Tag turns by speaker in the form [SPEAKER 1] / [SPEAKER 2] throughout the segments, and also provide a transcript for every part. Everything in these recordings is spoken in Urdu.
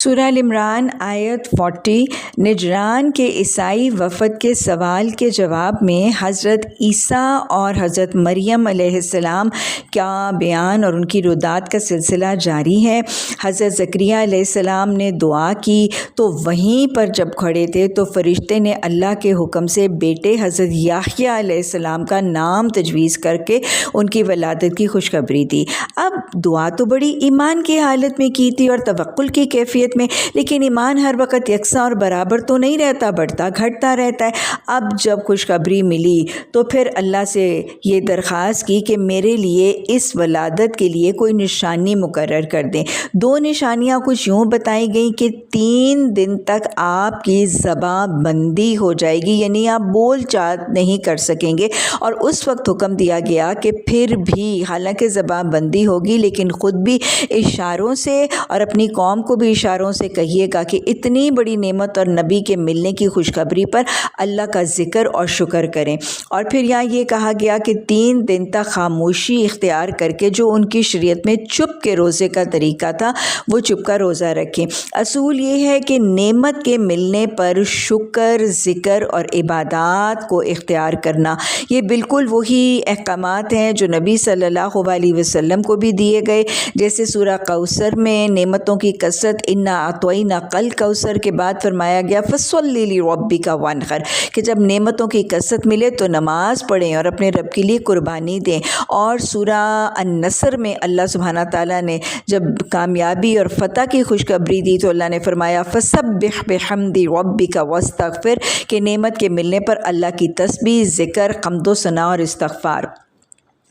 [SPEAKER 1] سورہ عمران آیت 40 نجران کے عیسائی وفد کے سوال کے جواب میں حضرت عیسیٰ اور حضرت مریم علیہ السلام کا بیان اور ان کی ردات کا سلسلہ جاری ہے۔ حضرت زکریہ علیہ السلام نے دعا کی تو وہیں پر جب کھڑے تھے تو فرشتے نے اللہ کے حکم سے بیٹے حضرت یحییٰ علیہ السلام کا نام تجویز کر کے ان کی ولادت کی خوشخبری دی۔ اب دعا تو بڑی ایمان کی حالت میں کی تھی اور توکل کی کیفیت میں، لیکن ایمان ہر وقت یکساں اور برابر تو نہیں رہتا، بڑھتا گھٹتا رہتا ہے۔ اب جب خوشخبری ملی تو پھر اللہ سے یہ درخواست کی کہ میرے لیے اس ولادت کے لیے کوئی نشانی مقرر کر دیں۔ 2 نشانیاں کچھ یوں بتائی گئیں کہ 3 دن تک آپ کی زبان بندی ہو جائے گی، یعنی آپ بول چال نہیں کر سکیں گے، اور اس وقت حکم دیا گیا کہ پھر بھی حالانکہ زبان بندی ہوگی لیکن خود بھی اشاروں سے اور اپنی قوم کو بھی اشاروں سے کہیے گا کہ اتنی بڑی نعمت اور نبی کے ملنے کی خوشخبری پر اللہ کا ذکر اور شکر کریں۔ اور پھر یہاں یہ کہا گیا کہ 3 دن تک خاموشی اختیار کر کے جو ان کی شریعت میں چپ کے روزے کا طریقہ تھا وہ چپ کا روزہ رکھیں۔ اصول یہ ہے کہ نعمت کے ملنے پر شکر، ذکر اور عبادات کو اختیار کرنا، یہ بالکل وہی احکامات ہیں جو نبی صلی اللہ علیہ وسلم کو بھی دیے گئے، جیسے سورہ کوثر میں نعمتوں کی کثرت انا اعطیناک الکوثر کے بعد فرمایا گیا فصلی لربک وانحر، کہ جب نعمتوں کی کثرت ملے تو نماز پڑھیں اور اپنے رب کے لیے قربانی دیں۔ اور سورہ النصر میں اللہ سبحانہ تعالیٰ نے جب کامیابی اور فتح کی خوشخبری دی تو اللہ نے فرمایا فسبح بحمد ربک واستغفر، کہ نعمت کے ملنے پر اللہ کی تسبیح، ذکر، حمد و ثنا اور استغفار۔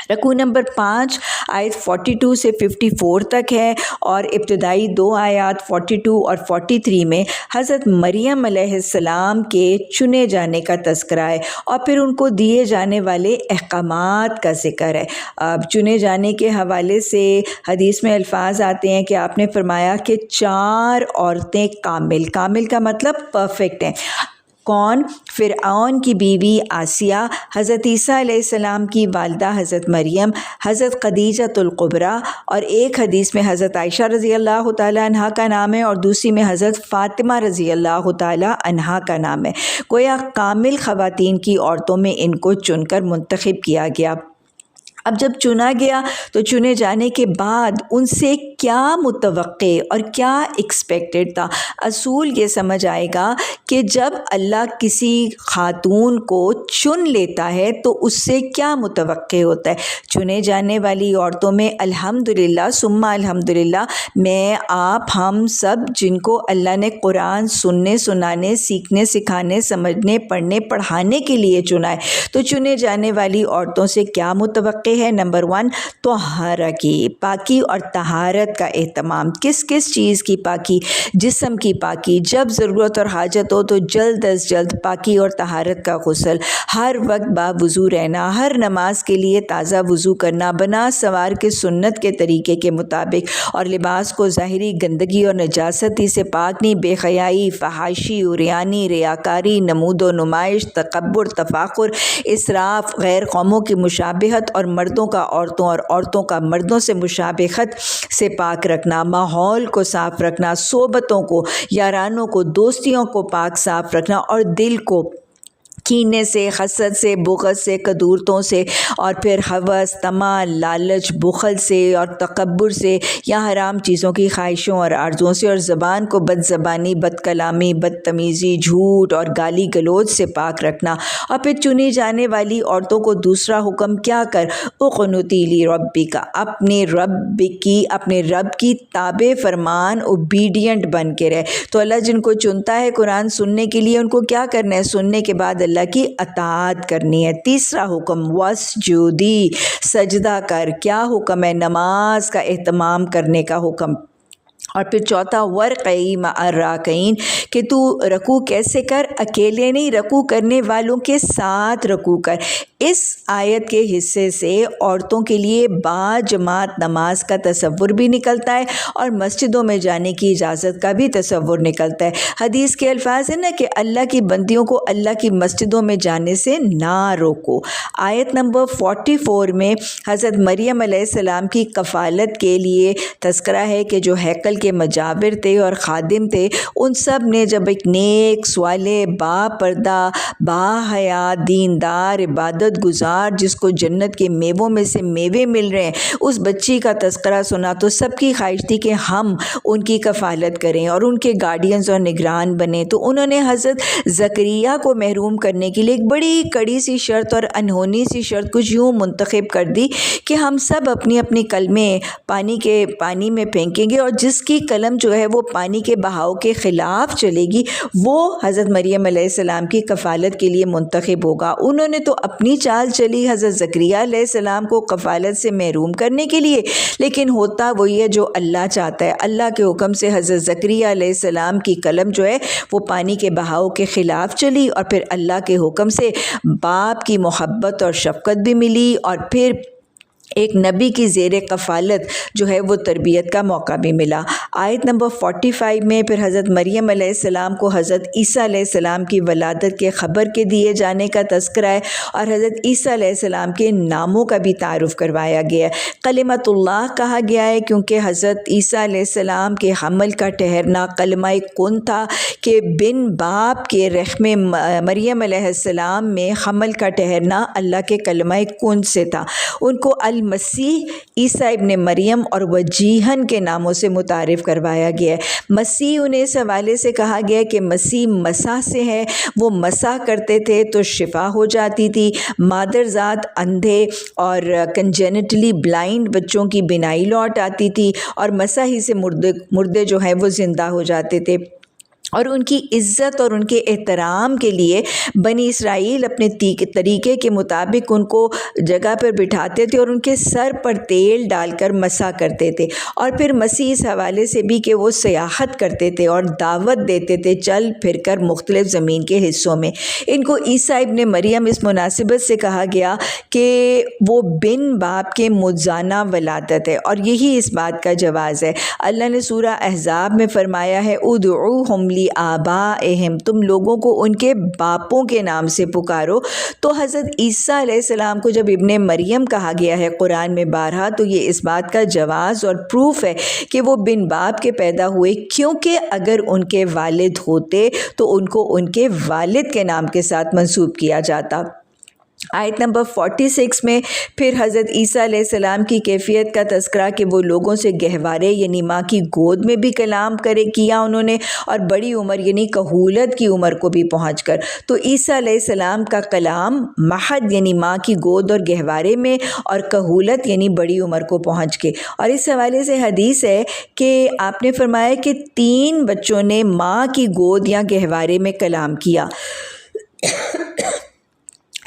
[SPEAKER 1] رکوع نمبر 5 آیت 42 سے 54 تک ہے، اور ابتدائی 2 آیات 42 اور 43 میں حضرت مریم علیہ السلام کے چنے جانے کا تذکرہ ہے اور پھر ان کو دیے جانے والے احکامات کا ذکر ہے۔ اب چنے جانے کے حوالے سے حدیث میں الفاظ آتے ہیں کہ آپ نے فرمایا کہ 4 عورتیں کامل کا مطلب پرفیکٹ ہیں۔ کون؟ فرعون کی بیوی آسیہ، حضرت عیسیٰ علیہ السلام کی والدہ حضرت مریم، حضرت خدیجۃ الکبریٰ، اور ایک حدیث میں حضرت عائشہ رضی اللہ تعالیٰ عنہا کا نام ہے اور دوسری میں حضرت فاطمہ رضی اللہ تعالیٰ عنہا کا نام ہے۔ گویا کامل خواتین کی عورتوں میں ان کو چن کر منتخب کیا گیا۔ اب جب چنا گیا تو چنے جانے کے بعد ان سے کیا متوقع اور کیا ایکسپیکٹڈ تھا؟ اصول یہ سمجھ آئے گا کہ جب اللہ کسی خاتون کو چن لیتا ہے تو اس سے کیا متوقع ہوتا ہے۔ چنے جانے والی عورتوں میں الحمدللہ ثم الحمدللہ میں، آپ، ہم سب جن کو اللہ نے قرآن سننے، سنانے، سیکھنے، سکھانے، سمجھنے، پڑھنے، پڑھانے کے لیے چنا ہے، تو چنے جانے والی عورتوں سے کیا متوقع ہے؟ نمبر 1 طہارہ کی پاکی اور طہارت کا اہتمام۔ کس چیز کی پاکی؟ جسم کی پاکی، جب ضرورت اور حاجت ہو تو جلد از جلد پاکی اور طہارت کا غسل، ہر وقت باوضو رہنا، ہر نماز کے لیے تازہ وضو کرنا، بنا سوار کے سنت کے طریقے کے مطابق، اور لباس کو ظاہری گندگی اور نجاستی سے پاک نہیں، بے حیائی، فحاشی، عریانی، ریاکاری، نمود و نمائش، تکبر، تفاخر، اسراف، غیر قوموں کی مشابہت اور مردوں کا عورتوں اور عورتوں کا مردوں سے مشابہت سے پاک رکھنا، ماحول کو صاف رکھنا، صحبتوں کو، یارانوں کو، دوستیوں کو پاک صاف رکھنا، اور دل کو کینے سے، حسد سے، بغض سے، کدورتوں سے، اور پھر ہوس، طمع، لالچ، بخل سے اور تکبر سے یا حرام چیزوں کی خواہشوں اور آرزوؤں سے، اور زبان کو بد زبانی، بد کلامی، بدتمیزی، جھوٹ اور گالی گلوچ سے پاک رکھنا۔ اور پھر چنی جانے والی عورتوں کو دوسرا حکم کیا کر؟ اقنتی لربک، اپنے رب کی تابع فرمان، اوبیڈینٹ بن کے رہے۔ تو اللہ جن کو چنتا ہے قرآن سننے کے لیے، ان کو کیا کرنا ہے؟ سننے کے بعد اللہ کی اطاعت کرنی ہے۔ تیسرا حکم واسجدی، سجدہ کر۔ کیا حکم ہے؟ نماز کا اہتمام کرنے کا حکم۔ اور پھر چوتھا ورقعی مع الراکعین، کہ تو رکوع کیسے کر؟ اکیلے نہیں، رکوع کرنے والوں کے ساتھ رکوع کر۔ اس آیت کے حصے سے عورتوں کے لیے با جماعت نماز کا تصور بھی نکلتا ہے اور مسجدوں میں جانے کی اجازت کا بھی تصور نکلتا ہے۔ حدیث کے الفاظ ہیں نا کہ اللہ کی بندیوں کو اللہ کی مسجدوں میں جانے سے نہ روکو۔ آیت نمبر 44 میں حضرت مریم علیہ السلام کی کفالت کے لیے تذکرہ ہے کہ جو ہیکل کے مجاور تھے اور خادم تھے، ان سب نے جب ایک نیک صالح با پردہ با حیا دیندار عبادت گزار جس کو جنت کے میووں میں سے میوے مل رہے ہیں اس بچی کا تذکرہ سنا تو سب کی خواہش تھی کہ ہم ان کی کفالت کریں اور ان کے گارڈینز اور نگران بنیں۔ تو انہوں نے حضرت زکریا کو محروم کرنے کے لیے ایک بڑی کڑی سی شرط اور انہونی سی شرط کچھ یوں منتخب کر دی کہ ہم سب اپنی اپنی قلمیں پانی میں پھینکیں گے اور جس کی قلم جو ہے وہ پانی کے بہاؤ کے خلاف چلے گی وہ حضرت مریم علیہ السلام کی کفالت کے لیے منتخب ہوگا۔ انہوں نے تو اپنی چال چلی حضرت زکریا علیہ السلام کو کفالت سے محروم کرنے کے لیے، لیکن ہوتا وہی ہے جو اللہ چاہتا ہے۔ اللہ کے حکم سے حضرت زکریا علیہ السلام کی قلم جو ہے وہ پانی کے بہاؤ کے خلاف چلی اور پھر اللہ کے حکم سے باپ کی محبت اور شفقت بھی ملی اور پھر ایک نبی کی زیر کفالت جو ہے وہ تربیت کا موقع بھی ملا۔ آیت نمبر 45 میں پھر حضرت مریم علیہ السلام کو حضرت عیسیٰ علیہ السلام کی ولادت کے خبر کے دیے جانے کا تذکرہ ہے اور حضرت عیسیٰ علیہ السلام کے ناموں کا بھی تعارف کروایا گیا ہے۔ کلمۃ اللہ کہا گیا ہے کیونکہ حضرت عیسیٰ علیہ السلام کے حمل کا ٹھہرنا کلمہ کن تھا کہ بن باپ کے رحم مریم علیہ السلام میں حمل کا ٹھہرنا اللہ کے کلمہ کن سے تھا۔ ان کو المسیح عیسیٰ ابن مریم اور وجیہن کے ناموں سے متعارف کروایا گیا ہے۔ مسیح انہیں اس حوالے سے کہا گیا کہ مسیح مسح سے ہے، وہ مسح کرتے تھے تو شفا ہو جاتی تھی، مادر ذات اندھے اور کنجینٹلی بلائنڈ بچوں کی بینائی لوٹ آتی تھی اور مسح ہی سے مردے جو ہیں وہ زندہ ہو جاتے تھے، اور ان کی عزت اور ان کے احترام کے لیے بنی اسرائیل اپنے طریقے کے مطابق ان کو جگہ پر بٹھاتے تھے اور ان کے سر پر تیل ڈال کر مسح کرتے تھے۔ اور پھر مسیح اس حوالے سے بھی کہ وہ سیاحت کرتے تھے اور دعوت دیتے تھے چل پھر کر مختلف زمین کے حصوں میں۔ ان کو عیسیٰ ابن مریم اس مناسبت سے کہا گیا کہ وہ بن باپ کے مجزانہ ولادت ہے اور یہی اس بات کا جواز ہے۔ اللہ نے سورہ احزاب میں فرمایا ہے ادعوہم آبائہم، تم لوگوں کو ان کے باپوں کے نام سے پکارو۔ تو حضرت عیسیٰ علیہ السلام کو جب ابن مریم کہا گیا ہے قرآن میں بارہا تو یہ اس بات کا جواز اور پروف ہے کہ وہ بن باپ کے پیدا ہوئے، کیونکہ اگر ان کے والد ہوتے تو ان کو ان کے والد کے نام کے ساتھ منسوب کیا جاتا۔ آیت نمبر 46 میں پھر حضرت عیسیٰ علیہ السلام کی کیفیت کا تذکرہ کہ وہ لوگوں سے گہوارے یعنی ماں کی گود میں بھی کلام کیا انہوں نے اور بڑی عمر یعنی کہولت کی عمر کو بھی پہنچ کر۔ تو عیسیٰ علیہ السلام کا کلام مہد یعنی ماں کی گود اور گہوارے میں اور کہولت یعنی بڑی عمر کو پہنچ کے۔ اور اس حوالے سے حدیث ہے کہ آپ نے فرمایا کہ 3 بچوں نے ماں کی گود یا گہوارے میں کلام کیا۔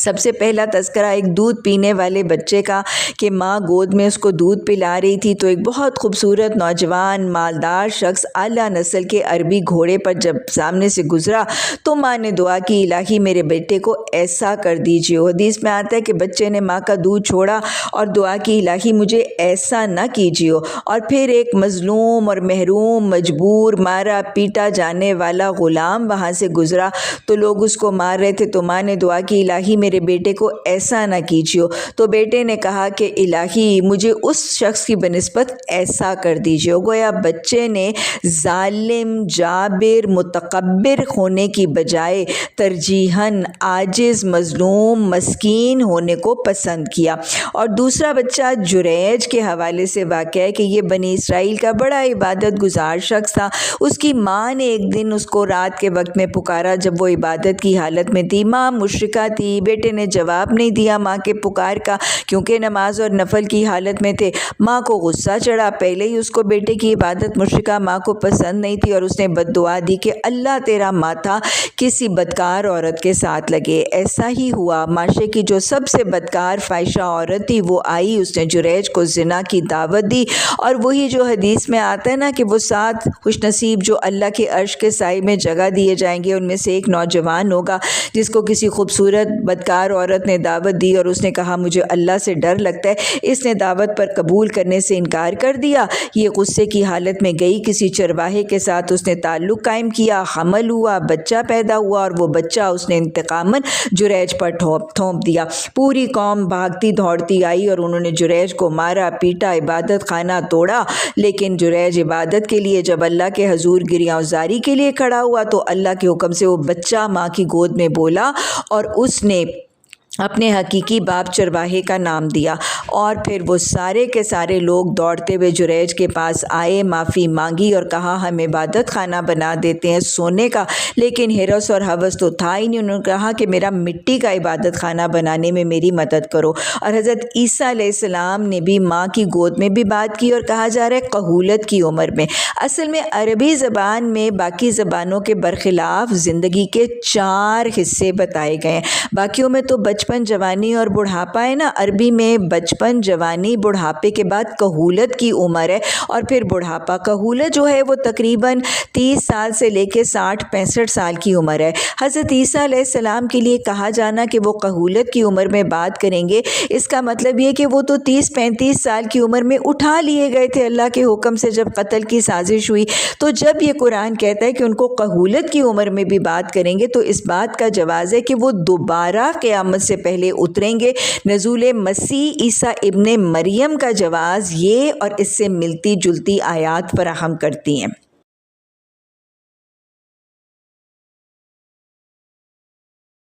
[SPEAKER 1] سب سے پہلا تذکرہ ایک دودھ پینے والے بچے کا کہ ماں گود میں اس کو دودھ پلا رہی تھی، تو ایک بہت خوبصورت نوجوان مالدار شخص اعلیٰ نسل کے عربی گھوڑے پر جب سامنے سے گزرا تو ماں نے دعا کی الہی میرے بیٹے کو ایسا کر دیجیے۔ حدیث میں آتا ہے کہ بچے نے ماں کا دودھ چھوڑا اور دعا کی الہی مجھے ایسا نہ کیجیے۔ اور پھر ایک مظلوم اور محروم مجبور مارا پیٹا جانے والا غلام وہاں سے گزرا تو لوگ اس کو مار رہے تھے، تو ماں نے دعا کی الہی میرے بیٹے کو ایسا نہ کیجیے۔ تو بیٹے نے کہا کہ الہی مجھے اس شخص کی بنسبت ایسا کر دیجیے۔ گویا بچے نے ظالم جابر متکبر ہونے کی بجائے ترجیحاً عاجز مظلوم مسکین ہونے کو پسند کیا۔ اور دوسرا بچہ جریج کے حوالے سے واقع ہے کہ یہ بنی اسرائیل کا بڑا عبادت گزار شخص تھا۔ اس کی ماں نے ایک دن اس کو رات کے وقت میں پکارا جب وہ عبادت کی حالت میں تھی، ماں مشرکہ تھی، بیٹے نے جواب نہیں دیا ماں کے پکار کا کیونکہ نماز اور نفل کی حالت میں تھے۔ ماں کو غصہ چڑھا، پہلے ہی اس کو بیٹے کی عبادت مشرکہ ماں کو پسند نہیں تھی اور اس نے بد دعا دی کہ اللہ تیرا ماتھا کسی بدکار عورت کے ساتھ لگے۔ ایسا ہی ہوا، معاشرے کی جو سب سے بدکار فاحشہ عورت تھی وہ آئی، اس نے جریج کو زنا کی دعوت دی اور وہی جو حدیث میں آتا ہے نا کہ وہ 7 خوش نصیب جو اللہ کے عرش کے سائے میں جگہ دیے جائیں گے ان میں سے ایک نوجوان ہوگا جس کو کسی خوبصورت بدکار عورت نے دعوت دی اور اس نے کہا مجھے اللہ سے ڈر لگتا ہے، اس نے دعوت پر قبول کرنے سے انکار کر دیا۔ یہ غصے کی حالت میں گئی، کسی چرواہے کے ساتھ اس نے تعلق قائم کیا، حمل ہوا، بچہ پیدا ہوا اور وہ بچہ اس نے انتقاماً جریج پر تھوپ دیا۔ پوری قوم بھاگتی دوڑتی آئی اور انہوں نے جریج کو مارا پیٹا، عبادت خانہ توڑا، لیکن جریج عبادت کے لیے جب اللہ کے حضور گریاں زاری کے لیے کھڑا ہوا تو اللہ کے حکم سے وہ بچہ ماں کی گود میں بولا اور اس نے اپنے حقیقی باپ چرواہے کا نام دیا۔ اور پھر وہ سارے کے سارے لوگ دوڑتے ہوئے جریج کے پاس آئے، معافی مانگی اور کہا ہم عبادت خانہ بنا دیتے ہیں سونے کا، لیکن ہرس اور ہوس تو تھا ہی نہیں۔ انہوں نے کہا کہ میرا مٹی کا عبادت خانہ بنانے میں میری مدد کرو۔ اور حضرت عیسیٰ علیہ السلام نے بھی ماں کی گود میں بھی بات کی اور کہا جا رہا ہے کہولت کی عمر میں۔ اصل میں عربی زبان میں باقی زبانوں کے برخلاف زندگی کے 4 حصے بتائے گئے ہیں۔ باقیوں میں تو بچپن، جوانی اور بڑھاپا ہے نا، عربی میں بچپن، جوانی، بڑھاپے کے بعد کہولت کی عمر ہے اور پھر بڑھاپا۔ کہولت جو ہے وہ تقریباً 30 سال سے لے کے 60-65 سال کی عمر ہے۔ حضرت عیسیٰ علیہ السلام کے لیے کہا جانا کہ وہ کہولت کی عمر میں بات کریں گے، اس کا مطلب یہ کہ وہ تو 30-35 سال کی عمر میں اٹھا لیے گئے تھے اللہ کے حکم سے جب قتل کی سازش ہوئی۔ تو جب یہ قرآن کہتا ہے کہ ان کو کہولت کی عمر میں بھی بات کریں گے تو اس بات کا جواز ہے کہ وہ دوبارہ قیامت سے پہلے اتریں گے۔ نزول مسیح عیسیٰ ابن مریم کا جواز یہ اور اس سے ملتی جلتی آیات فراہم کرتی ہیں۔